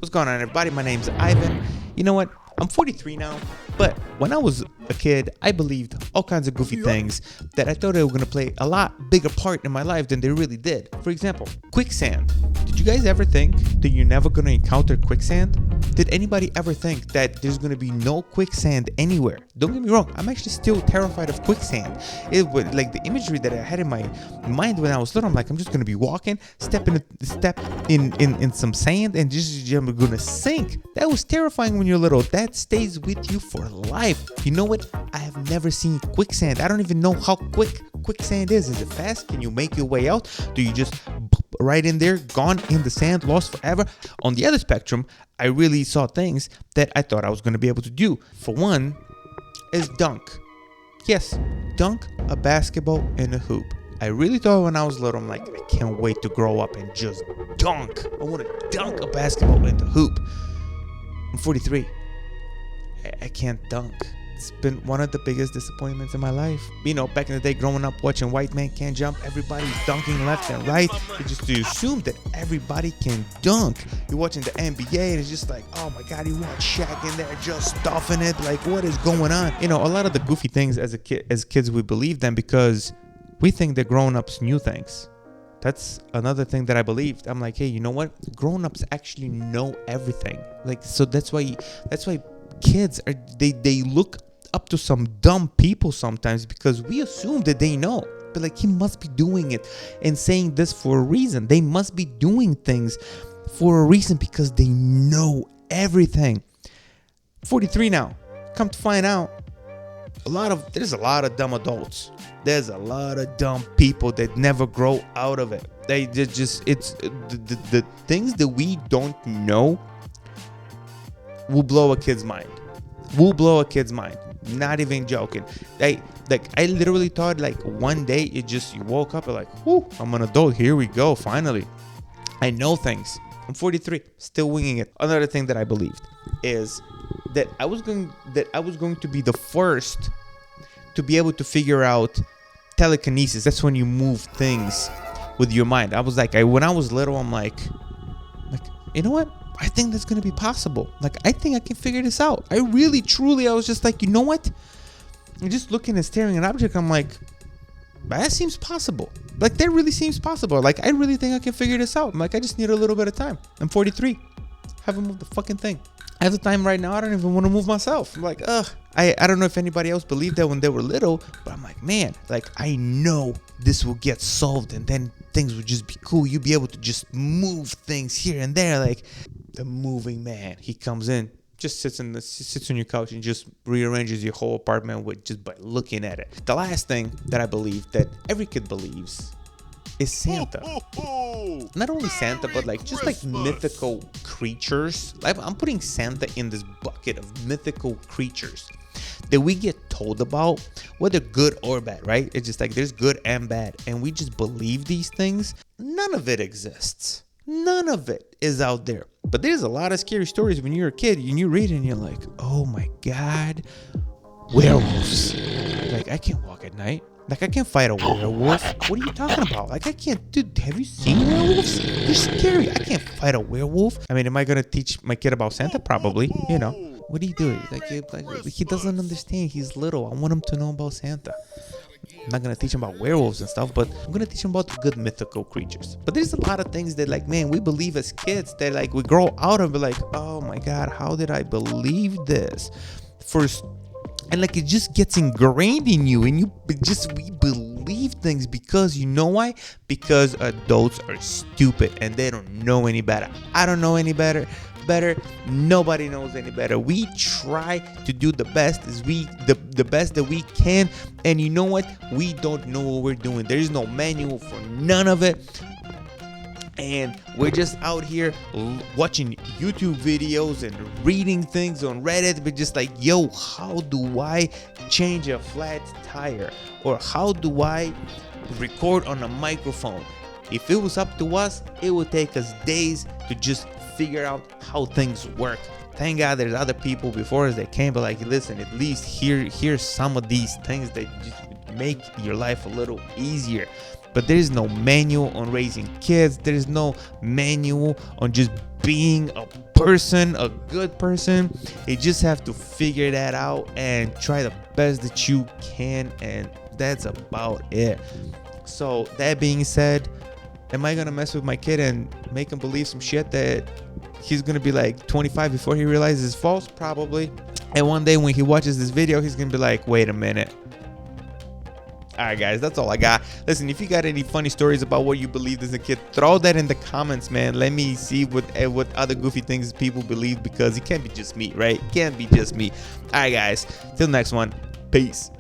What's going on, everybody? My name's Ivan. You know what? I'm 43 now, but when I was a kid, I believed all kinds of goofy things that I thought they were going to play a lot bigger part in my life than they really did. For example, quicksand. Did you guys ever think that you're never going to encounter quicksand? Did anybody ever think that there's going to be no quicksand anywhere? Don't get me wrong, I'm actually still terrified of quicksand. It was like the imagery that I had in my mind when I was little. I'm like, I'm just going to be walking, step in some sand, and I'm going to sink. That was terrifying when you're little. That stays with you for life. You know what? I have never seen quicksand. I don't even know how quick quicksand is. Is it fast? Can you make your way out? Do you just right in there, gone in the sand, lost forever? On the other spectrum, I really saw things that I thought I was going to be able to do. For one, is dunk. Yes, dunk a basketball in a hoop. I really thought when I was little, I'm like, I can't wait to grow up and just dunk. I want to dunk a basketball in the hoop. I'm 43. I can't dunk. It's been one of the biggest disappointments in my life. You know, back in the day, growing up watching White Man Can't Jump, everybody's dunking left and right. You assume that everybody can dunk. You're watching the NBA and it's just like, oh my God, you want Shaq in there just stuffing it. Like, what is going on? You know, a lot of the goofy things as kids, we believe them because we think that grown-ups knew things. That's another thing that I believed. I'm like, hey, you know what? Grown-ups actually know everything. Like, so that's why kids are they look up to some dumb people sometimes because we assume that they know. But like, he must be doing it and saying this for a reason. They must be doing things for a reason because they know everything. 43 now. Come to find out, there's a lot of dumb adults. There's a lot of dumb people that never grow out of it. It's the things that we don't know will blow a kid's mind. Not even joking. I literally thought like one day you woke up and like, whoo, I'm an adult. Here we go. Finally, I know things. I'm 43, still winging it. Another thing that I believed is that I was going to be the first to be able to figure out telekinesis. That's when you move things with your mind. I was like, when I was little, I'm like, you know what? I think that's going to be possible. Like, I think I can figure this out. I was just like, you know what? I'm just looking and staring at an object. I'm like, that seems possible. Like, that really seems possible. Like, I really think I can figure this out. I'm like, I just need a little bit of time. I'm 43. Haven't moved the fucking thing. I have the time right now. I don't even want to move myself. I'm like, I don't know if anybody else believed that when they were little, but I'm like, man, like, I know this will get solved and then things will just be cool. You'll be able to just move things here and there. Like, the moving man, he comes in, just sits on your couch and just rearranges your whole apartment just by looking at it. The last thing that I believe that every kid believes is Santa. Not only Santa, but like just like mythical creatures. I'm putting Santa in this bucket of mythical creatures that we get told about, whether good or bad, right? It's just like there's good and bad, and we just believe these things. None of it exists. None of it is out there. But there's a lot of scary stories when you're a kid and you read it and you're like, oh my God, werewolves. Like, I can't walk at night. Like, I can't fight a werewolf. What are you talking about? Like, I can't, dude, have you seen werewolves? They're scary. I can't fight a werewolf. I mean, am I going to teach my kid about Santa? Probably, you know. What do you do? Like, he doesn't understand. He's little. I want him to know about Santa. I'm not going to teach him about werewolves and stuff, but I'm going to teach him about the good mythical creatures. But there's a lot of things that, like, man, we believe as kids that, like, we grow out of it, like, oh my God, how did I believe this? And like, it just gets ingrained in you, and we believe things because, you know why? Because adults are stupid and they don't know any better. I don't know any better. Nobody knows any better. We try to do the best the best that we can, and you know what? We don't know what we're doing. There is no manual for none of it. And we're just out here watching YouTube videos and reading things on Reddit. We're just like, yo, how do I change a flat tire? Or how do I record on a microphone? If it was up to us, it would take us days to just figure out how things work. Thank God there's other people before us that came, but like, listen, at least here's some of these things that just make your life a little easier. But there's no manual on raising kids. There's no manual on just being a person, a good person. You just have to figure that out and try the best that you can, and that's about it. So that being said, am I gonna mess with my kid and make him believe some shit that he's gonna be like 25 before he realizes it's false? Probably. And one day when he watches this video, he's gonna be like, wait a minute. Alright guys, that's all I got. Listen, if you got any funny stories about what you believed as a kid, throw that in the comments, man. Let me see what other goofy things people believe, because it can't be just me, right? It can't be just me. Alright guys, till next one. Peace.